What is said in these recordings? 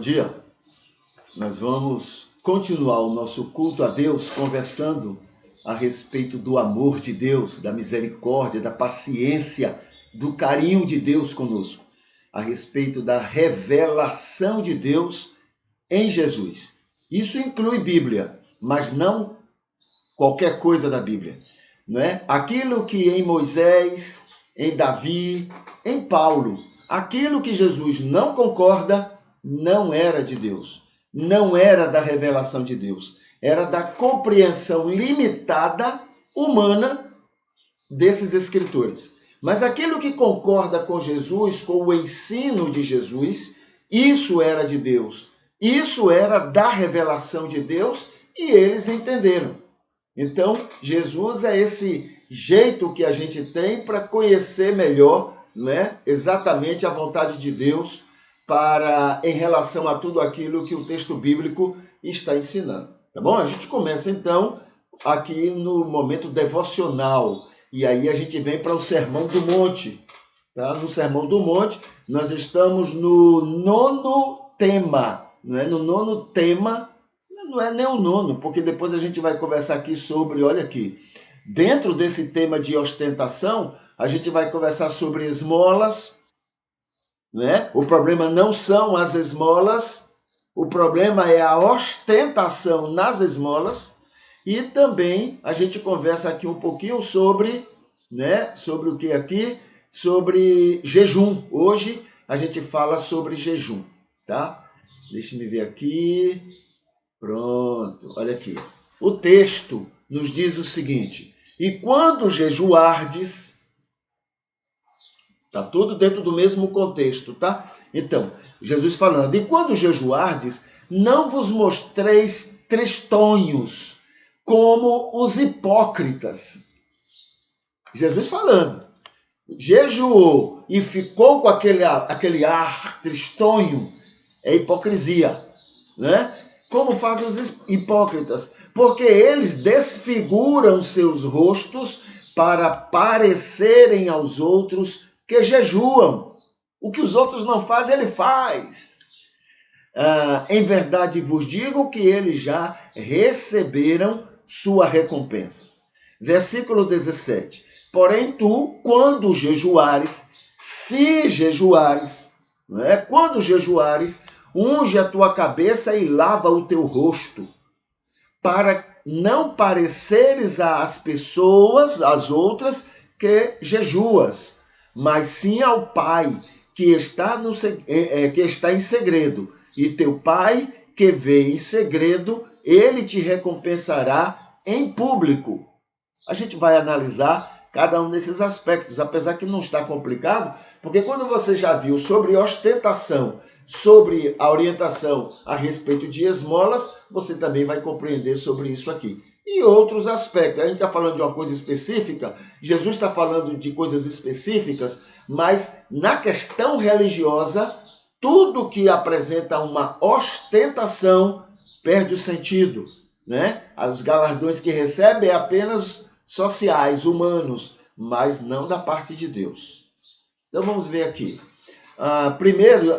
dia. Nós vamos continuar o nosso culto a Deus conversando a respeito do amor de Deus, da misericórdia, da paciência, do carinho de Deus conosco, a respeito da revelação de Deus em Jesus. Isso inclui Bíblia, mas não qualquer coisa da Bíblia, não é? Aquilo que em Moisés, em Davi, em Paulo, aquilo que Jesus não concorda, não era de Deus, não era da revelação de Deus, era da compreensão limitada humana desses escritores. Mas aquilo que concorda com Jesus, com o ensino de Jesus, isso era de Deus, isso era da revelação de Deus e eles entenderam. Então, Jesus é esse jeito que a gente tem para conhecer melhor, né, exatamente a vontade de Deus em relação a tudo aquilo que o texto bíblico está ensinando. Tá bom? A gente começa então aqui no momento devocional. E aí a gente vem para o Sermão do Monte. Tá? No Sermão do Monte, nós estamos no nono tema. No nono tema, não é nem o nono, porque depois a gente vai conversar aqui sobre, olha aqui, dentro desse tema de ostentação, a gente vai conversar sobre esmolas, né? O problema não são as esmolas, o problema é a ostentação nas esmolas, e também a gente conversa aqui um pouquinho sobre, né? Sobre o que aqui? Sobre jejum. Hoje a gente fala sobre jejum, tá? Deixa eu ver aqui. Pronto, olha aqui. O texto nos diz o seguinte: e quando jejuardes, tá tudo dentro do mesmo contexto, tá? Então, Jesus falando, e quando jejuardes, não vos mostreis tristonhos, como os hipócritas. Jesus falando, jejuou e ficou com aquele ar tristonho, é hipocrisia, né? Como fazem os hipócritas, porque eles desfiguram seus rostos para parecerem aos outros que jejuam. O que os outros não fazem, ele faz. Em verdade vos digo que eles já receberam sua recompensa. Versículo 17. Porém tu, quando jejuares, se jejuares, né? Quando jejuares, unge a tua cabeça e lava o teu rosto, para não pareceres às pessoas, às outras, que jejuas, mas sim ao Pai, que está em segredo. E teu Pai, que vê em segredo, ele te recompensará em público. A gente vai analisar cada um desses aspectos, apesar que não está complicado, porque quando você já viu sobre ostentação, sobre a orientação a respeito de esmolas, você também vai compreender sobre isso aqui. E outros aspectos. A gente está falando de uma coisa específica, Jesus está falando de coisas específicas, mas na questão religiosa, tudo que apresenta uma ostentação perde o sentido, né? Os galardões que recebe é apenas sociais, humanos, mas não da parte de Deus. Então vamos ver aqui. Primeiro,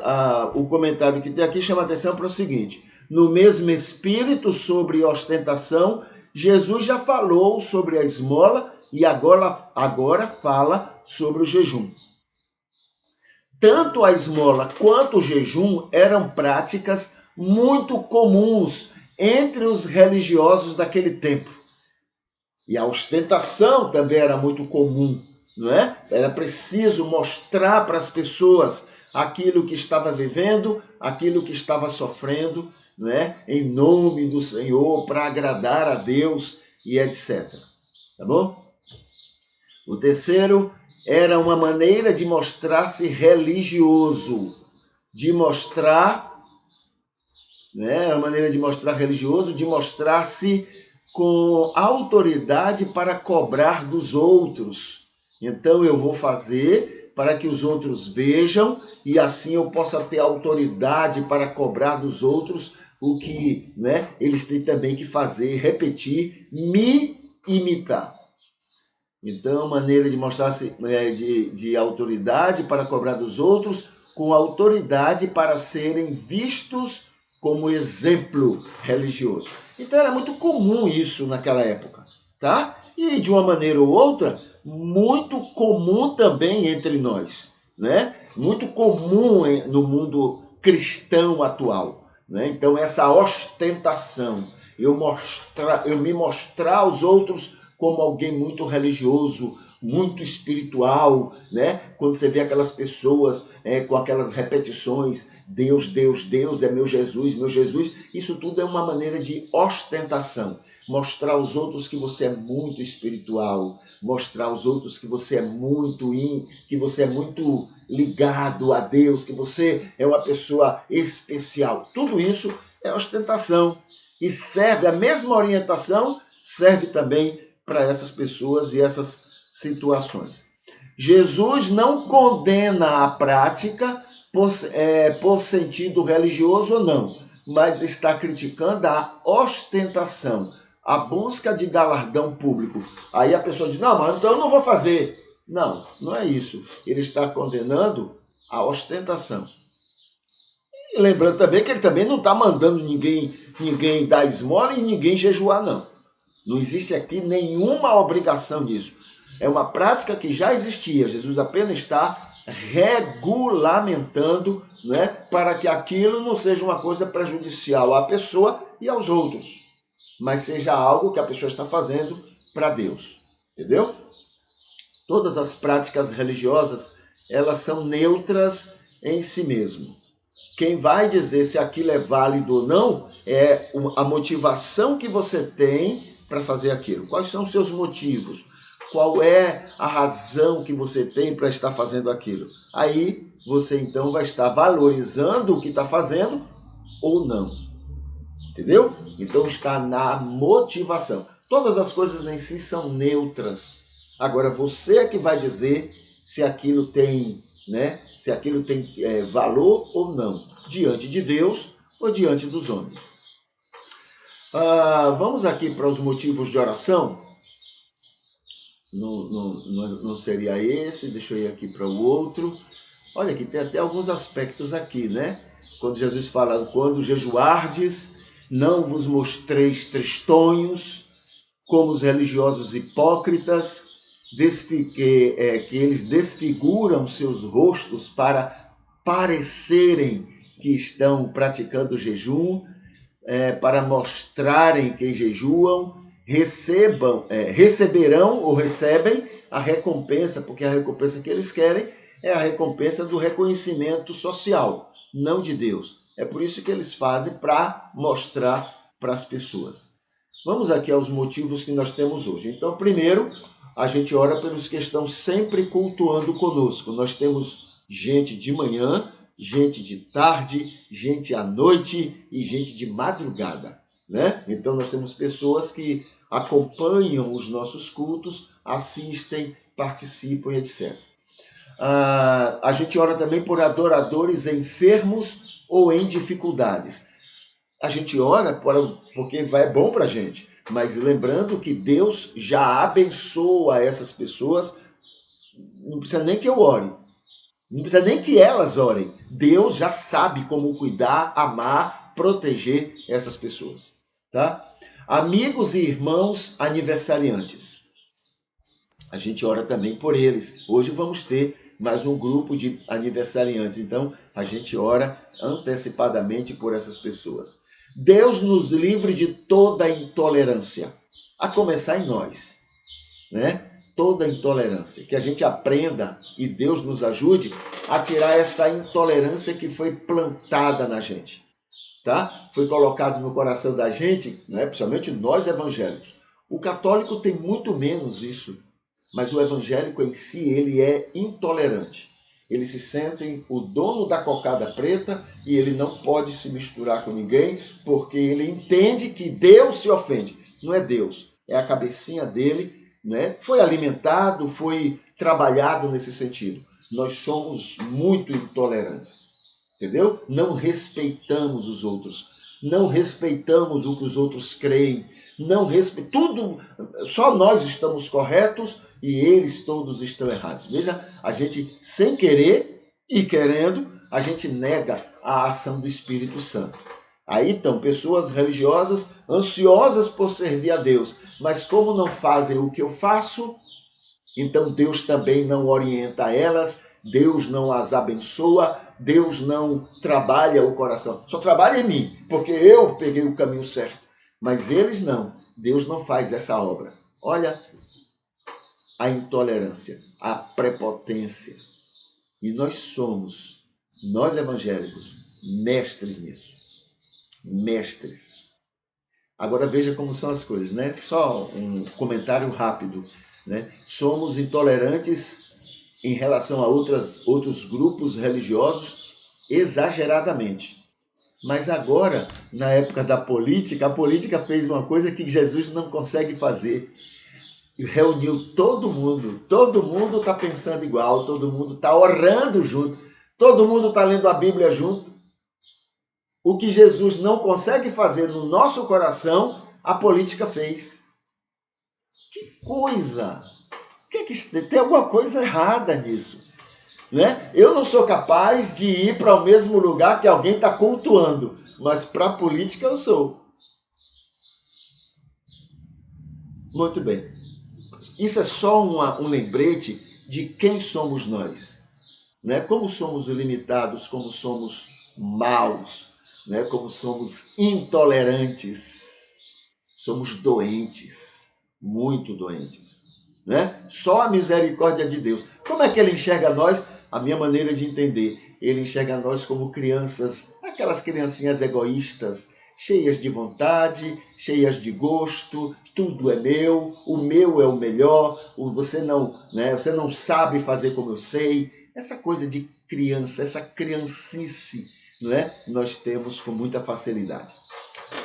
o comentário que tem aqui chama atenção para o seguinte: no mesmo espírito sobre ostentação, Jesus já falou sobre a esmola e agora fala sobre o jejum. Tanto a esmola quanto o jejum eram práticas muito comuns entre os religiosos daquele tempo. E a ostentação também era muito comum, não é? Era preciso mostrar para as pessoas aquilo que estava vivendo, aquilo que estava sofrendo, não é? Em nome do Senhor, para agradar a Deus e etc. Tá bom? O terceiro era uma maneira de mostrar-se religioso, de mostrar, né? Era uma maneira de mostrar religioso, de mostrar-se com autoridade para cobrar dos outros. Então eu vou fazer para que os outros vejam e assim eu possa ter autoridade para cobrar dos outros o que, né, eles têm também que fazer, repetir, me imitar. Então, maneira de mostrar-se de autoridade para cobrar dos outros com autoridade para serem vistos como exemplo religioso. Então era muito comum isso naquela época, tá? E de uma maneira ou outra, muito comum também entre nós, né? Muito comum no mundo cristão atual, né? Então essa ostentação, eu me mostrar aos outros como alguém muito religioso, muito espiritual, né? Quando você vê aquelas pessoas com aquelas repetições, Deus, Deus, Deus, é meu Jesus, isso tudo é uma maneira de ostentação. Mostrar aos outros que você é muito espiritual, mostrar aos outros que você é muito ligado a Deus, que você é uma pessoa especial. Tudo isso é ostentação. E serve, a mesma orientação serve também para essas pessoas e essas situações. Jesus não condena a prática por sentido religioso ou não, mas está criticando a ostentação, a busca de galardão público. Aí a pessoa diz, não, mas então eu não vou fazer. Não, não é isso. Ele está condenando a ostentação. E lembrando também que ele também não está mandando ninguém dar esmola e ninguém jejuar, não. Não existe aqui nenhuma obrigação nisso. É uma prática que já existia. Jesus apenas está regulamentando, né, para que aquilo não seja uma coisa prejudicial à pessoa e aos outros, mas seja algo que a pessoa está fazendo para Deus. Entendeu? Todas as práticas religiosas, elas são neutras em si mesmo. Quem vai dizer se aquilo é válido ou não é a motivação que você tem para fazer aquilo. Quais são os seus motivos? Qual é a razão que você tem para estar fazendo aquilo? Aí você então vai estar valorizando o que está fazendo ou não. Entendeu? Então está na motivação. Todas as coisas em si são neutras. Agora você é que vai dizer se aquilo tem, né? Se aquilo tem valor ou não, diante de Deus ou diante dos homens. Vamos aqui para os motivos de oração. Não seria esse, deixa eu ir aqui para o outro. Olha, aqui tem até alguns aspectos aqui, né? Quando Jesus fala, quando jejuardes, não vos mostreis tristonhos, como os religiosos hipócritas, que eles desfiguram seus rostos para parecerem que estão praticando jejum, para mostrarem que jejuam, receberão ou recebem a recompensa, porque a recompensa que eles querem é a recompensa do reconhecimento social, não de Deus. É por isso que eles fazem, para mostrar para as pessoas. Vamos aqui aos motivos que nós temos hoje. Então, primeiro, a gente ora pelos que estão sempre cultuando conosco. Nós temos gente de manhã, gente de tarde, gente à noite e gente de madrugada, né? Então nós temos pessoas que acompanham os nossos cultos, assistem, participam, etc. A gente ora também por adoradores enfermos ou em dificuldades. A gente ora porque é bom para a gente, mas lembrando que Deus já abençoa essas pessoas, não precisa nem que eu ore. Não precisa nem que elas orem. Deus já sabe como cuidar, amar, proteger essas pessoas. Tá? Amigos e irmãos aniversariantes. A gente ora também por eles. Hoje vamos ter mais um grupo de aniversariantes. Então, a gente ora antecipadamente por essas pessoas. Deus nos livre de toda intolerância, a começar em nós, né? Toda intolerância, que a gente aprenda e Deus nos ajude a tirar essa intolerância que foi plantada na gente, tá? Foi colocado no coração da gente, né? Principalmente nós evangélicos. O católico tem muito menos isso, mas o evangélico em si, ele é intolerante. Ele se sente o dono da cocada preta e ele não pode se misturar com ninguém porque ele entende que Deus se ofende. Não é Deus, é a cabecinha dele, né? Foi alimentado, foi trabalhado nesse sentido. Nós somos muito intolerantes, entendeu? Não respeitamos os outros, não respeitamos o que os outros creem, tudo, só nós estamos corretos e eles todos estão errados. Veja, a gente sem querer e querendo a gente nega a ação do Espírito Santo. Aí estão pessoas religiosas ansiosas por servir a Deus, mas como não fazem o que eu faço, então Deus também não orienta elas, Deus não as abençoa, Deus não trabalha o coração. Só trabalha em mim, porque eu peguei o caminho certo. Mas eles não. Deus não faz essa obra. Olha a intolerância, a prepotência. E nós evangélicos, mestres nisso. Mestres. Agora veja como são as coisas, né? Só um comentário rápido, né? Somos intolerantes em relação a outros grupos religiosos exageradamente. Mas agora, na época da política, a política fez uma coisa que Jesus não consegue fazer. Reuniu todo mundo está pensando igual, todo mundo está orando junto, todo mundo está lendo a Bíblia junto. O que Jesus não consegue fazer no nosso coração, a política fez. Que coisa! Tem alguma coisa errada nisso, né? Eu não sou capaz de ir para o mesmo lugar que alguém está cultuando, mas para a política eu sou. Muito bem. Isso é só um lembrete de quem somos nós, né? Como somos limitados, como somos maus, né? Como somos intolerantes, somos doentes, muito doentes, né? Só a misericórdia de Deus. Como é que ele enxerga nós? A minha maneira de entender, ele enxerga nós como crianças, aquelas criancinhas egoístas, cheias de vontade, cheias de gosto, tudo é meu, o meu é o melhor, você não sabe fazer como eu sei. Essa coisa de criança, essa criancice, não é? Nós temos com muita facilidade.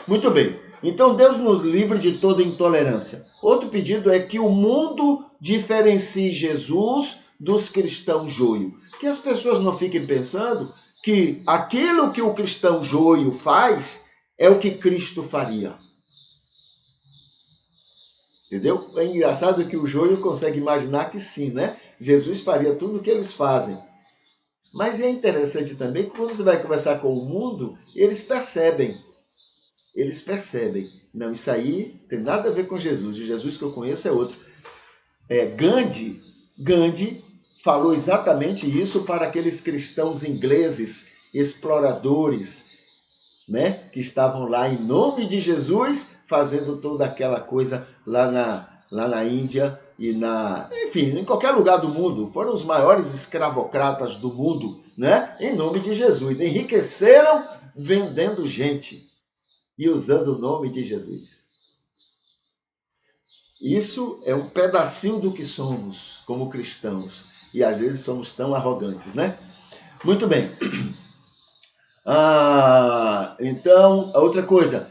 Muito bem. Então Deus nos livre de toda intolerância. Outro pedido é que o mundo diferencie Jesus dos cristãos joio. Que as pessoas não fiquem pensando que aquilo que o cristão joio faz é o que Cristo faria. Entendeu? É engraçado que o joio consegue imaginar que sim, né? Jesus faria tudo o que eles fazem. Mas é interessante também que quando você vai conversar com o mundo, eles percebem. Não, isso aí tem nada a ver com Jesus. O Jesus que eu conheço é outro. Gandhi falou exatamente isso para aqueles cristãos ingleses, exploradores, né, que estavam lá em nome de Jesus, fazendo toda aquela coisa lá na Índia e enfim, em qualquer lugar do mundo. Foram os maiores escravocratas do mundo, né, em nome de Jesus. Enriqueceram vendendo gente e usando o nome de Jesus. Isso é um pedacinho do que somos como cristãos. E às vezes somos tão arrogantes, né? Muito bem. Então, outra coisa.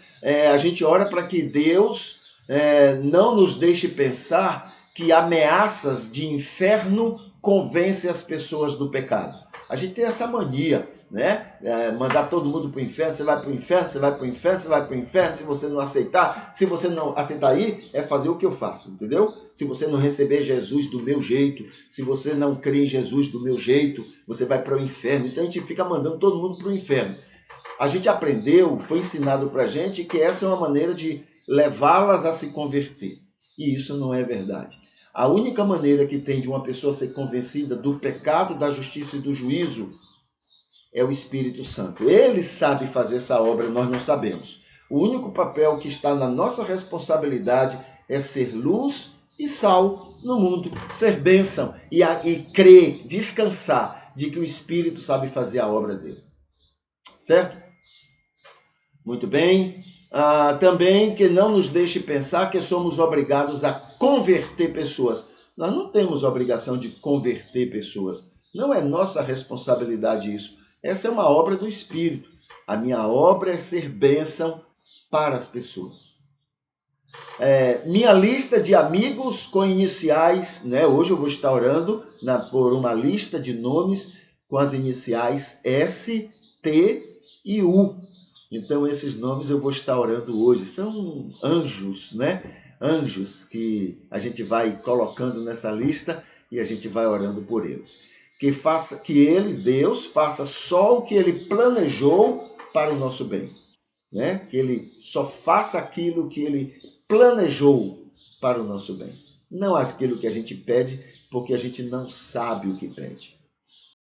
A gente ora para que Deus não nos deixe pensar que ameaças de inferno convencem as pessoas do pecado. A gente tem essa mania, né? Mandar todo mundo para o inferno, você vai para o inferno, você vai para o inferno, você vai para o inferno, se você não aceitar aí, é fazer o que eu faço, entendeu? Se você não receber Jesus do meu jeito, se você não crer em Jesus do meu jeito, você vai para o inferno. Então a gente fica mandando todo mundo para o inferno. A gente aprendeu, foi ensinado para a gente que essa é uma maneira de levá-las a se converter. E isso não é verdade. A única maneira que tem de uma pessoa ser convencida do pecado, da justiça e do juízo é o Espírito Santo. Ele sabe fazer essa obra, nós não sabemos. O único papel que está na nossa responsabilidade é ser luz e sal no mundo, ser bênção e crer, descansar de que o Espírito sabe fazer a obra dele. Certo? Muito bem. Também que não nos deixe pensar que somos obrigados a converter pessoas. Nós não temos obrigação de converter pessoas. Não é nossa responsabilidade isso. Essa é uma obra do Espírito. A minha obra é ser bênção para as pessoas. Minha lista de amigos com iniciais, né? Hoje eu vou estar orando por uma lista de nomes com as iniciais S, T e U. Então, esses nomes eu vou estar orando hoje. São anjos, né? Anjos que a gente vai colocando nessa lista e a gente vai orando por eles. que eles, Deus, faça só o que ele planejou para o nosso bem, né? Que ele só faça aquilo que ele planejou para o nosso bem. Não aquilo que a gente pede, porque a gente não sabe o que pede.